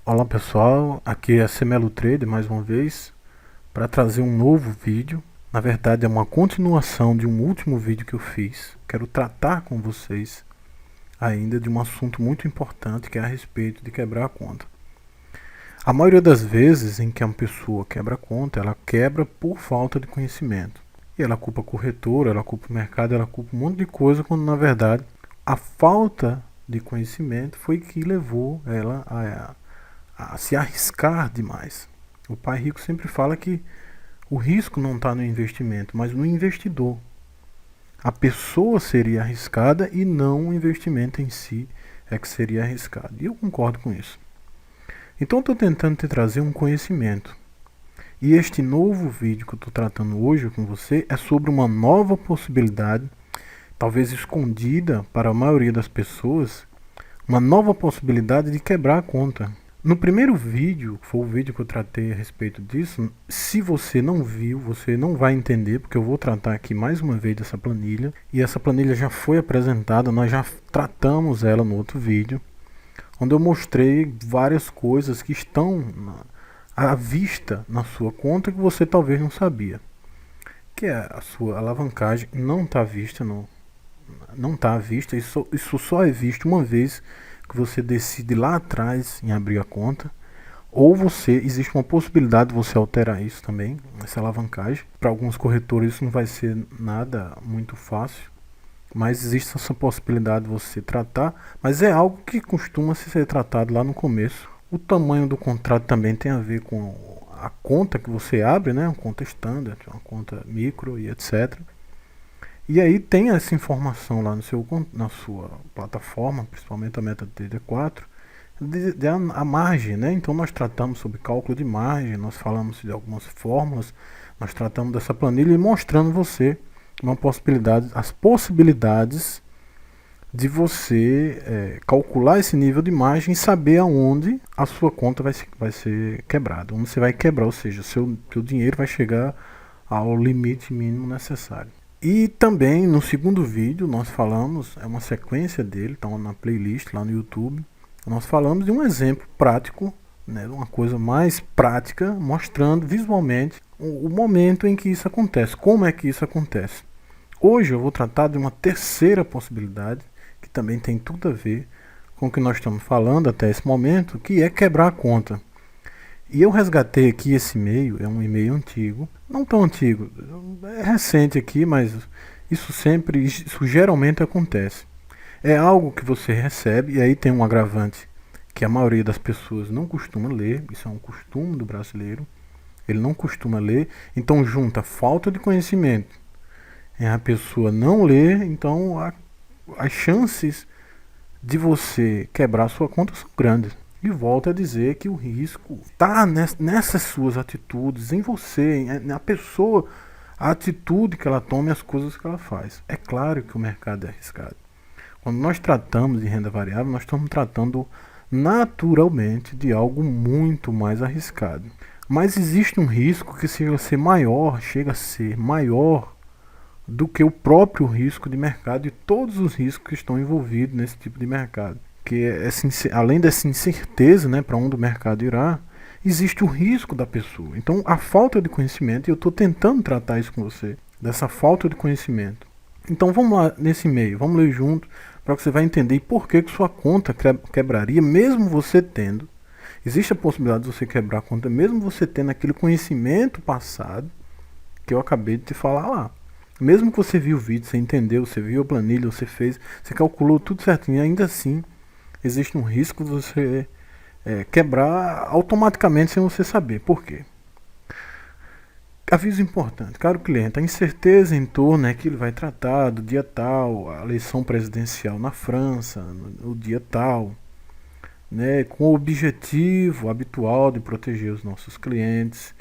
Olá pessoal, aqui é Semelo Trader mais uma vez para trazer um novo vídeo. Na verdade é uma continuação de um último vídeo que eu fiz. Quero tratar com vocês ainda de um assunto muito importante que é a respeito de quebrar a conta. A maioria das vezes em que uma pessoa quebra a conta, ela quebra por falta de conhecimento. E ela culpa a corretora, ela culpa o mercado, ela culpa um monte de coisa, quando na verdade a falta de conhecimento foi que levou ela a se arriscar demais. O pai rico sempre fala que o risco não está no investimento, mas no investidor. A pessoa seria arriscada e não o investimento em si é que seria arriscado. E eu concordo com isso. Então eu estou tentando te trazer um conhecimento. E este novo vídeo que eu estou tratando hoje com você é sobre uma nova possibilidade, talvez escondida para a maioria das pessoas, uma nova possibilidade de quebrar a conta. No primeiro vídeo, que foi o vídeo que eu tratei a respeito disso, se você não viu, você não vai entender, porque eu vou tratar aqui mais uma vez dessa planilha. E essa planilha já foi apresentada, nós já tratamos ela no outro vídeo, onde eu mostrei várias coisas que estão à vista na sua conta que você talvez não sabia. Que é a sua alavancagem não está vista, não está à vista, isso só é visto uma vez que você decide lá atrás em abrir a conta, ou existe uma possibilidade de você alterar isso também, essa alavancagem. Para alguns corretores isso não vai ser nada muito fácil, mas existe essa possibilidade de você tratar, mas é algo que costuma ser tratado lá no começo. O tamanho do contrato também tem a ver com a conta que você abre, né? Uma conta standard, uma conta micro e etc. E aí tem essa informação lá na sua plataforma, principalmente a MetaTrader 4, a margem, né? Então nós tratamos sobre cálculo de margem, nós falamos de algumas fórmulas, nós tratamos dessa planilha e mostrando você uma possibilidade, as possibilidades de você calcular esse nível de margem e saber aonde a sua conta vai ser quebrada, onde você vai quebrar, ou seja, seu dinheiro vai chegar ao limite mínimo necessário. E também no segundo vídeo nós falamos, é uma sequência dele, está na playlist lá no YouTube. Nós falamos de um exemplo prático, né, uma coisa mais prática, mostrando visualmente o momento em que isso acontece, como é que isso acontece. Hoje eu vou tratar de uma terceira possibilidade, que também tem tudo a ver com o que nós estamos falando até esse momento, que é quebrar a conta. E eu resgatei aqui esse e-mail, é um e-mail antigo, não tão antigo, é recente aqui, mas isso geralmente acontece. É algo que você recebe, e aí tem um agravante que a maioria das pessoas não costuma ler, isso é um costume do brasileiro, ele não costuma ler, então junta falta de conhecimento, a pessoa não lê, então as chances de você quebrar sua conta são grandes. E volto a dizer que o risco está nessas suas atitudes, em você, na pessoa, a atitude que ela toma e as coisas que ela faz. É claro que o mercado é arriscado. Quando nós tratamos de renda variável, nós estamos tratando naturalmente de algo muito mais arriscado. Mas existe um risco que chega a ser maior do que o próprio risco de mercado e todos os riscos que estão envolvidos nesse tipo de mercado. Que além dessa incerteza, né, para onde o mercado irá, existe o risco da pessoa. Então a falta de conhecimento, e eu estou tentando tratar isso com você, dessa falta de conhecimento. Então vamos lá nesse e-mail, vamos ler junto, para que você vai entender por que sua conta quebraria, mesmo você tendo. Existe a possibilidade de você quebrar a conta, mesmo você tendo aquele conhecimento passado, que eu acabei de te falar lá. Mesmo que você viu o vídeo, você entendeu, você viu a planilha, você fez, você calculou tudo certinho, ainda assim existe um risco de você quebrar automaticamente sem você saber. Por quê? Aviso importante, caro cliente, a incerteza em torno é que ele vai tratar do dia tal, a eleição presidencial na França, no dia tal, né, com o objetivo habitual de proteger os nossos clientes.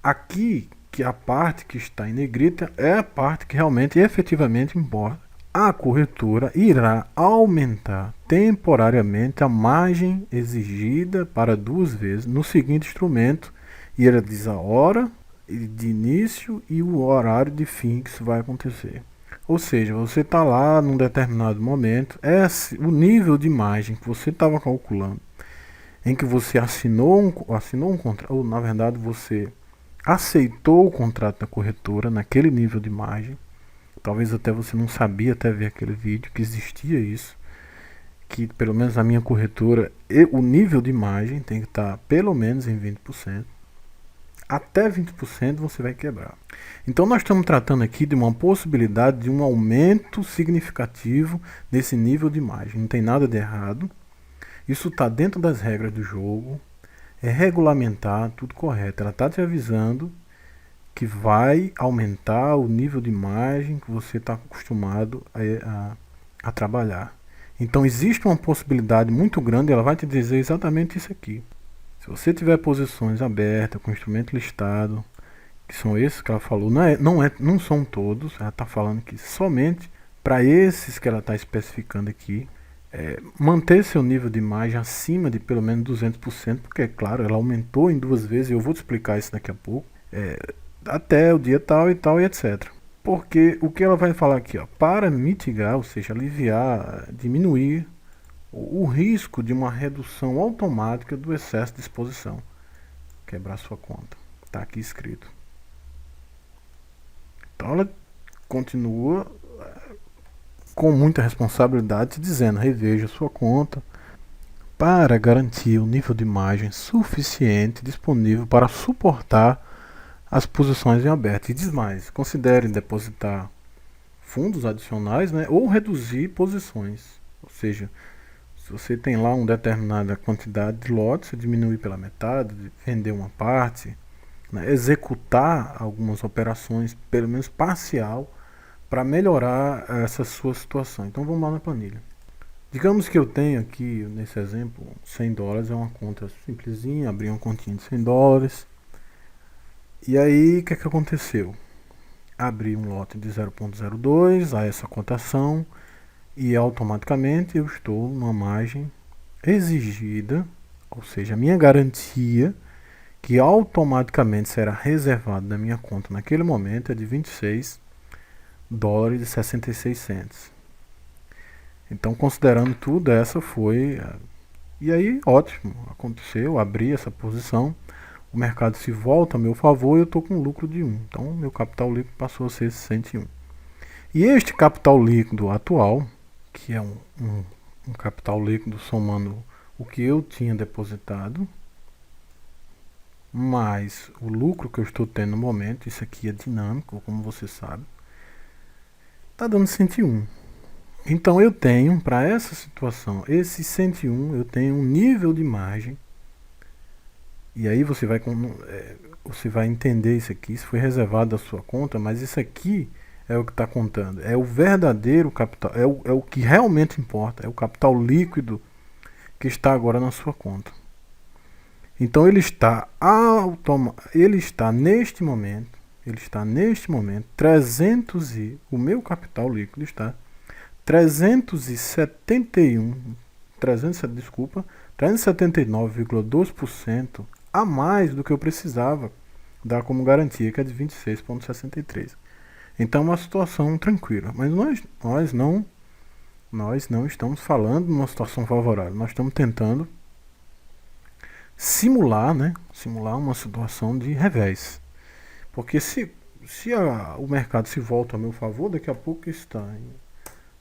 Aqui, que a parte que está em negrita é a parte que realmente e efetivamente importa. A corretora irá aumentar temporariamente a margem exigida para 2 vezes no seguinte instrumento, e ela diz a hora de início e o horário de fim que isso vai acontecer. Ou seja, você está lá num determinado momento, o nível de margem que você estava calculando em que você assinou um contrato, ou na verdade você aceitou o contrato da corretora naquele nível de margem. Talvez até você não sabia até ver aquele vídeo que existia isso, que pelo menos a minha corretora, o nível de margem tem que estar pelo menos em 20%. Até 20% você vai quebrar. Então nós estamos tratando aqui de uma possibilidade de um aumento significativo desse nível de margem. Não tem nada de errado. Isso está dentro das regras do jogo. É regulamentar, tudo correto. Ela está te avisando que vai aumentar o nível de margem que você está acostumado a trabalhar. Então existe uma possibilidade muito grande, ela vai te dizer exatamente isso aqui. Se você tiver posições abertas, com instrumento listado, que são esses que ela falou, não são todos, ela está falando que somente para esses que ela está especificando aqui, manter seu nível de margem acima de pelo menos 200%, porque é claro, ela aumentou em 2 vezes, eu vou te explicar isso daqui a pouco, até o dia tal e tal e etc. Porque o que ela vai falar aqui, ó, para mitigar, ou seja, aliviar, diminuir o risco de uma redução automática do excesso de exposição. Quebrar sua conta. Está aqui escrito. Então ela continua com muita responsabilidade dizendo: reveja sua conta para garantir o nível de margem suficiente disponível para suportar as posições em aberto. E diz mais: considere depositar fundos adicionais, né, ou reduzir posições. Ou seja, se você tem lá uma determinada quantidade de lotes, você diminui pela metade, vender uma parte, né, executar algumas operações, pelo menos parcial, para melhorar essa sua situação. Então vamos lá na planilha. Digamos que eu tenho aqui, nesse exemplo, $100, é uma conta simplesinha, abri uma continha de $100. E aí, o que aconteceu? Abri um lote de 0,02 a essa cotação, e automaticamente eu estou numa margem exigida, ou seja, a minha garantia que automaticamente será reservada na minha conta naquele momento é de $26,66. Então, considerando tudo, essa foi. E aí, ótimo, aconteceu, abri essa posição, o mercado se volta a meu favor e eu estou com um lucro de 1. Então, meu capital líquido passou a ser 101. E este capital líquido atual, que é um capital líquido somando o que eu tinha depositado, mais o lucro que eu estou tendo no momento, isso aqui é dinâmico, como você sabe, está dando 101. Então eu tenho, para essa situação, esse 101, eu tenho um nível de margem, e aí você vai entender isso aqui, isso foi reservado da sua conta, mas isso aqui é o que está contando, é o verdadeiro capital, é o que realmente importa, é o capital líquido que está agora na sua conta. Então ele está neste momento 300 o meu capital líquido está 379,2% a mais do que eu precisava dar como garantia, que é de 26,63. Então é uma situação tranquila, mas nós não estamos falando de uma situação favorável, nós estamos tentando simular uma situação de revés. Porque se o mercado se volta a meu favor, daqui a pouco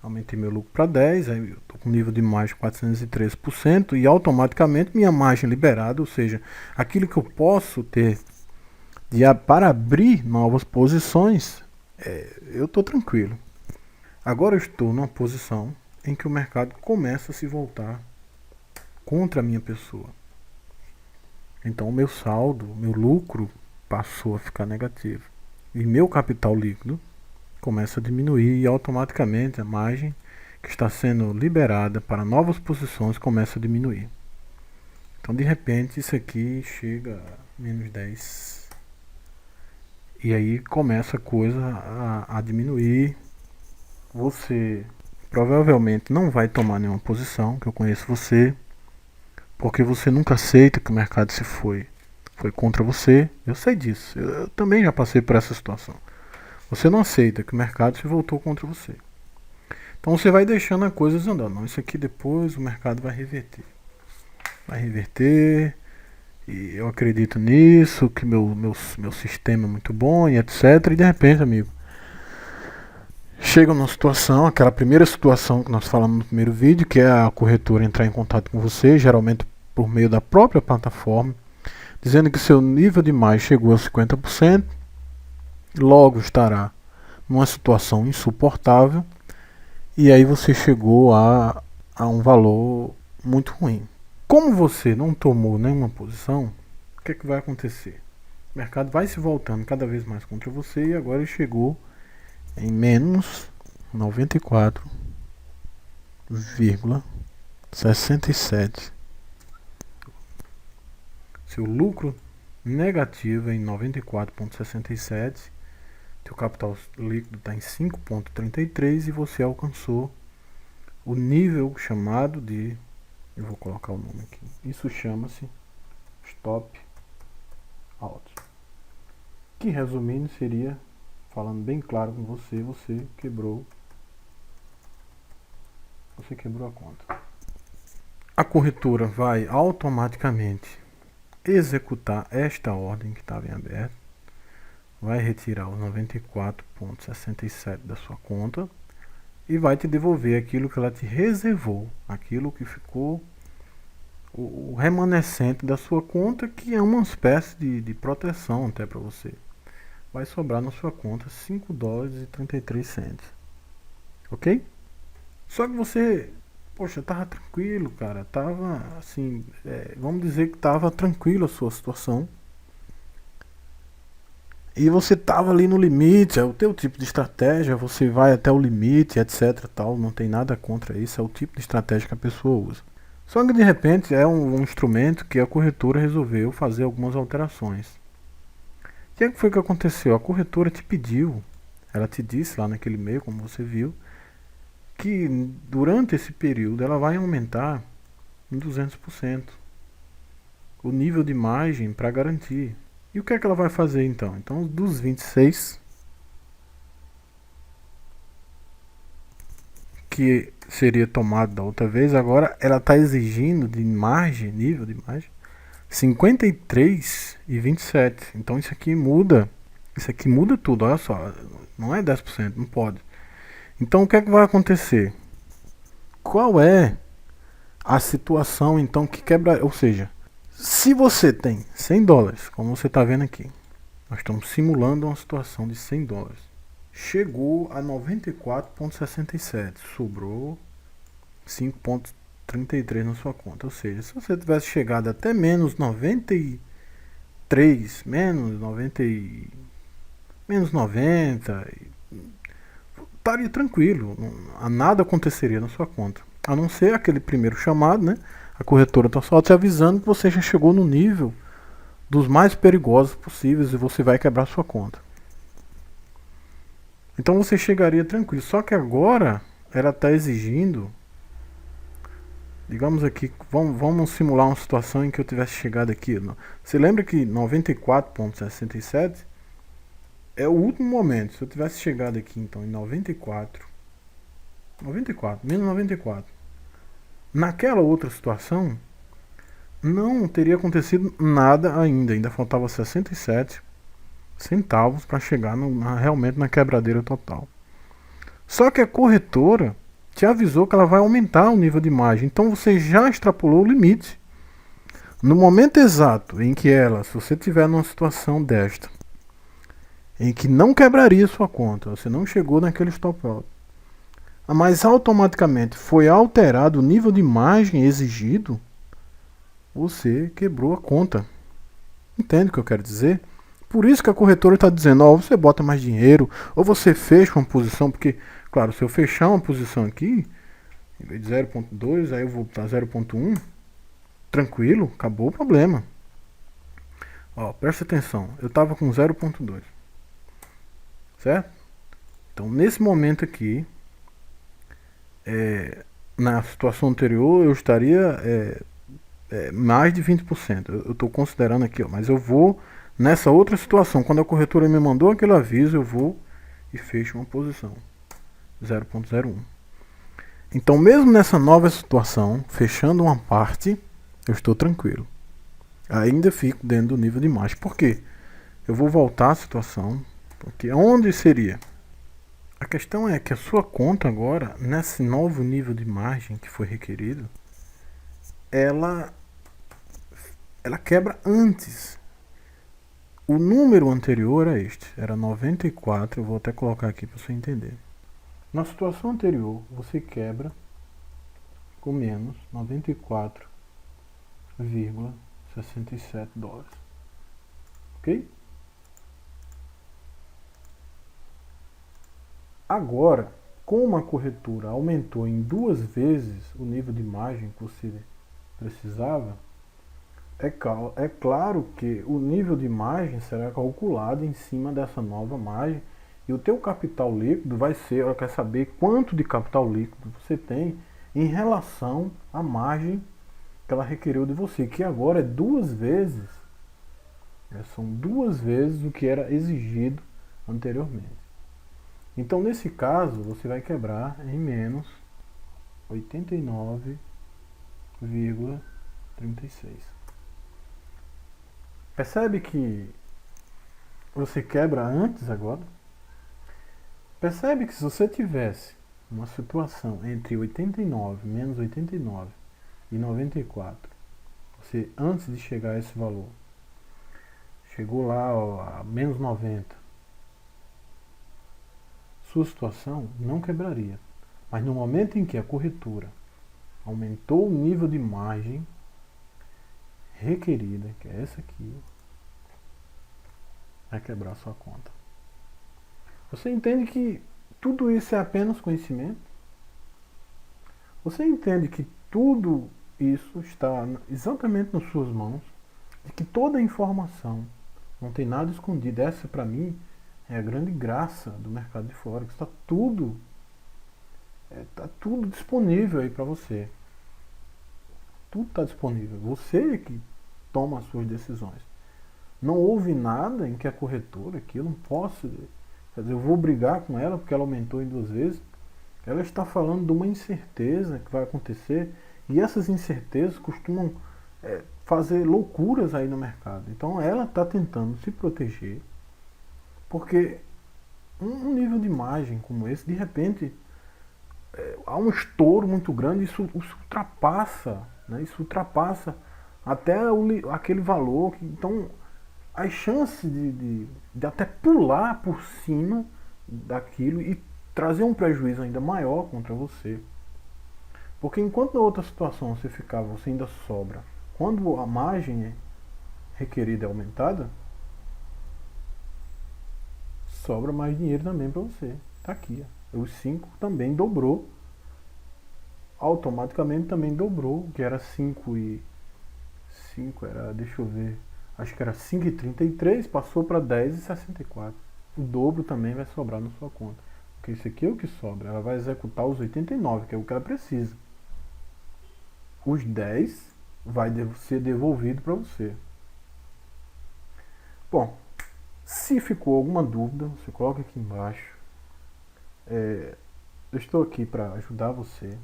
aumentei meu lucro para 10, aí eu estou com nível de margem de 413%, e automaticamente minha margem liberada, ou seja, aquilo que eu posso ter para abrir novas posições, eu estou tranquilo. Agora eu estou numa posição em que o mercado começa a se voltar contra a minha pessoa. Então o meu saldo, meu lucro passou a ficar negativo. E meu capital líquido começa a diminuir, e automaticamente a margem que está sendo liberada para novas posições começa a diminuir. Então de repente isso aqui chega a menos 10. E aí começa a coisa a diminuir. Você provavelmente não vai tomar nenhuma posição, que eu conheço você, porque você nunca aceita que o mercado foi contra você. Eu sei disso, eu também já passei por essa situação. Você não aceita que o mercado se voltou contra você. Então você vai deixando as coisas andando. Não, isso aqui depois o mercado vai reverter. vai reverter, e eu acredito nisso, que meu sistema é muito bom e etc. E de repente, amigo, chega numa situação, aquela primeira situação que nós falamos no primeiro vídeo, que é a corretora entrar em contato com você, geralmente por meio da própria plataforma, dizendo que seu nível de mais chegou a 50%, logo estará numa situação insuportável, e aí você chegou a um valor muito ruim. Como você não tomou nenhuma posição, o que é que vai acontecer? O mercado vai se voltando cada vez mais contra você e agora ele chegou em menos 94,67. Seu lucro negativo é em 94,67. Seu capital líquido está em 5,33 e você alcançou o nível chamado de... Eu vou colocar o nome aqui. Isso chama-se Stop Out. Que resumindo seria, falando bem claro com você, você quebrou a conta. A corretora vai automaticamente executar esta ordem que estava em aberto, vai retirar os 94,67 da sua conta e vai te devolver aquilo que ela te reservou, aquilo que ficou o remanescente da sua conta, que é uma espécie de proteção até para você. Vai sobrar na sua conta $5,33. Ok? Só que você, poxa, tava tranquilo, cara. Tava assim, vamos dizer que tava tranquilo a sua situação. E você tava ali no limite, é o teu tipo de estratégia, você vai até o limite, etc, tal, não tem nada contra isso, é o tipo de estratégia que a pessoa usa. Só que de repente é um instrumento que a corretora resolveu fazer algumas alterações. O que foi que aconteceu? A corretora te pediu, ela te disse lá naquele e-mail, como você viu, que durante esse período ela vai aumentar em 200% o nível de margem para garantir. E o que é que ela vai fazer então? Então, dos 26 que seria tomado da outra vez, agora ela está exigindo de margem, nível de margem, 53,27. Então isso aqui muda tudo, olha só, não é 10%, não pode. Então o que é que vai acontecer? Qual é a situação então que quebra, ou seja, se você tem $100, como você está vendo aqui, nós estamos simulando uma situação de $100. Chegou a 94,67, sobrou 5,33 na sua conta. Ou seja, se você tivesse chegado até menos 93, menos 90, estaria tranquilo, nada aconteceria na sua conta. A não ser aquele primeiro chamado, né? A corretora está só te avisando que você já chegou no nível dos mais perigosos possíveis e você vai quebrar sua conta. Então você chegaria tranquilo. Só que agora ela está exigindo, digamos aqui, vamos simular uma situação em que eu tivesse chegado aqui. Você lembra que 94,67 é o último momento. Se eu tivesse chegado aqui então em 94, menos 94, naquela outra situação não teria acontecido nada ainda faltava 67 centavos para chegar realmente na quebradeira total. Só que a corretora te avisou que ela vai aumentar o nível de margem, então você já extrapolou o limite. No momento exato em que se você tiver numa situação desta, em que não quebraria sua conta, você não chegou naquele stop out, mas automaticamente foi alterado o nível de margem exigido, você quebrou a conta. Entende o que eu quero dizer? Por isso que a corretora está dizendo, você bota mais dinheiro, ou você fecha uma posição, porque, claro, se eu fechar uma posição aqui, em vez de 0.2, aí eu vou para 0.1, tranquilo, acabou o problema. Presta atenção, eu estava com 0.2, certo? Então, nesse momento aqui, na situação anterior, eu estaria mais de 20%. Eu estou considerando aqui, mas eu vou nessa outra situação. Quando a corretora me mandou aquele aviso, eu vou e fecho uma posição 0.01. Então, mesmo nessa nova situação, fechando uma parte, eu estou tranquilo. Ainda fico dentro do nível de margem. Por quê? Eu vou voltar à situação, porque onde seria? A questão é que a sua conta agora, nesse novo nível de margem que foi requerido, ela quebra antes. O número anterior a este era 94, eu vou até colocar aqui para você entender. Na situação anterior, você quebra com menos 94,67 dólares. Ok? Agora, como a corretora aumentou em 2 vezes o nível de margem que você precisava, é claro que o nível de margem será calculado em cima dessa nova margem e o teu capital líquido vai ser, ela quer saber quanto de capital líquido você tem em relação à margem que ela requeriu de você, que agora é 2 vezes, são 2 vezes o que era exigido anteriormente. Então, nesse caso, você vai quebrar em menos 89,36. Percebe que você quebra antes agora? Percebe que se você tivesse uma situação entre 89 menos 89 e 94, você antes de chegar a esse valor, chegou lá a menos 90, sua situação não quebraria. Mas no momento em que a corretora aumentou o nível de margem requerida, que é essa aqui, vai quebrar sua conta. Você entende que tudo isso é apenas conhecimento? Você entende que tudo isso está exatamente nas suas mãos? E que toda a informação, não tem nada escondido. Essa, para mim, é a grande graça do mercado de Forex. Está tudo disponível aí para você. Tudo está disponível. Você é que toma as suas decisões. Não houve nada em que a corretora, que eu não posso, quer dizer, eu vou brigar com ela porque ela aumentou em 2 vezes. Ela está falando de uma incerteza que vai acontecer e essas incertezas costumam fazer loucuras aí no mercado. Então ela está tentando se proteger porque um nível de margem como esse, de repente, há um estouro muito grande, isso ultrapassa, né? Isso ultrapassa até aquele valor. Então, as chances de até pular por cima daquilo e trazer um prejuízo ainda maior contra você. Porque enquanto na outra situação você ainda sobra. Quando a margem requerida é aumentada, sobra mais dinheiro também para você. Está aqui. Os 5 também dobrou. Automaticamente também dobrou, que era 5 e 5 era, deixa eu ver, acho que era 5,33, passou para 10,64. O dobro também vai sobrar na sua conta. Porque isso aqui é o que sobra. Ela vai executar os 89, que é o que ela precisa. Os 10 vai ser devolvido para você. Bom, se ficou alguma dúvida, você coloca aqui embaixo. Eu estou aqui para ajudar você.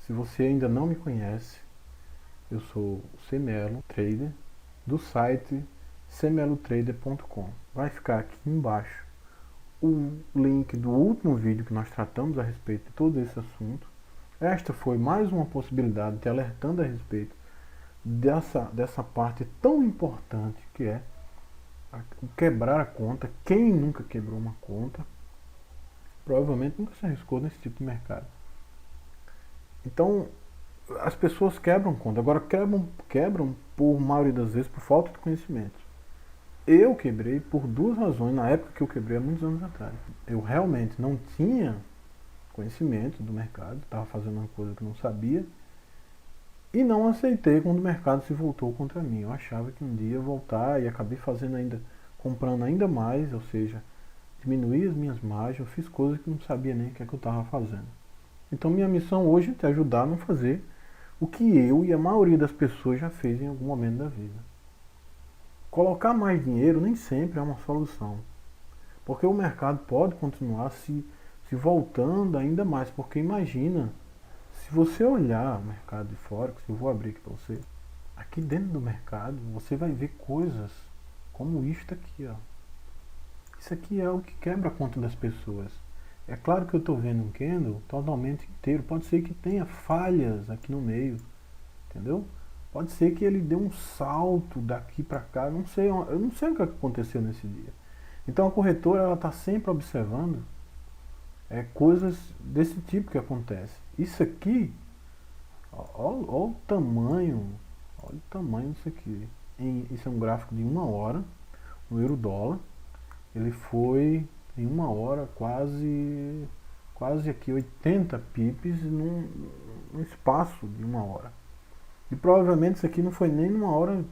Se você ainda não me conhece, eu sou o Cemelo Trader, do site cemelotrader.com. Vai ficar aqui embaixo o link do último vídeo que nós tratamos a respeito de todo esse assunto. Esta foi mais uma possibilidade de alertando a respeito dessa parte tão importante que é quebrar a conta. Quem nunca quebrou uma conta provavelmente nunca se arriscou nesse tipo de mercado. Então, as pessoas quebram conta. Agora, quebram por maioria das vezes por falta de conhecimento. Eu quebrei por 2 razões na época que eu quebrei há muitos anos atrás. Eu realmente não tinha conhecimento do mercado, estava fazendo uma coisa que eu não sabia e não aceitei quando o mercado se voltou contra mim. Eu achava que um dia ia voltar e acabei comprando ainda mais, ou seja, diminuí as minhas margens, eu fiz coisas que não sabia nem o que é que eu estava fazendo. Então minha missão hoje é te ajudar a não fazer o que eu e a maioria das pessoas já fez em algum momento da vida. Colocar mais dinheiro nem sempre é uma solução. Porque o mercado pode continuar se voltando ainda mais. Porque imagina, se você olhar o mercado de Forex, eu vou abrir aqui para você. Aqui dentro do mercado você vai ver coisas como isto aqui, ó. Isso aqui é o que quebra a conta das pessoas. É claro que eu estou vendo um candle totalmente inteiro. Pode ser que tenha falhas aqui no meio, entendeu? Pode ser que ele dê um salto daqui para cá. Eu não sei o que aconteceu nesse dia. Então a corretora ela está sempre observando coisas desse tipo que acontece. Isso aqui, olha o tamanho disso aqui. Isso é um gráfico de 1 hora, no euro dólar. Ele foi em 1 hora quase aqui 80 pips num espaço de 1 hora. E provavelmente isso aqui não foi nem numa hora,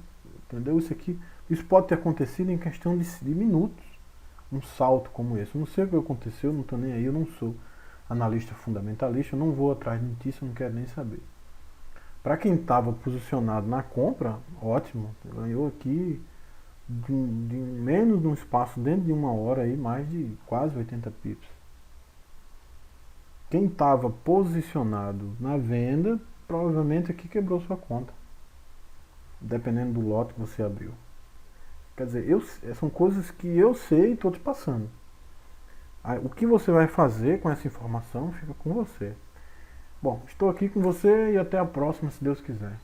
entendeu? Isso pode ter acontecido em questão de minutos. Um salto como esse. Eu não sei o que aconteceu, não estou nem aí, eu não sou analista fundamentalista, eu não vou atrás de notícia, não quero nem saber. Para quem estava posicionado na compra, ótimo, ganhou aqui de menos de um espaço dentro de 1 hora aí, mais de quase 80 pips. Quem estava posicionado na venda, provavelmente aqui quebrou sua conta, dependendo do lote que você abriu. Quer dizer, são coisas que eu sei e estou te passando. O que você vai fazer com essa informação fica com você. Bom, estou aqui com você e até a próxima, se Deus quiser.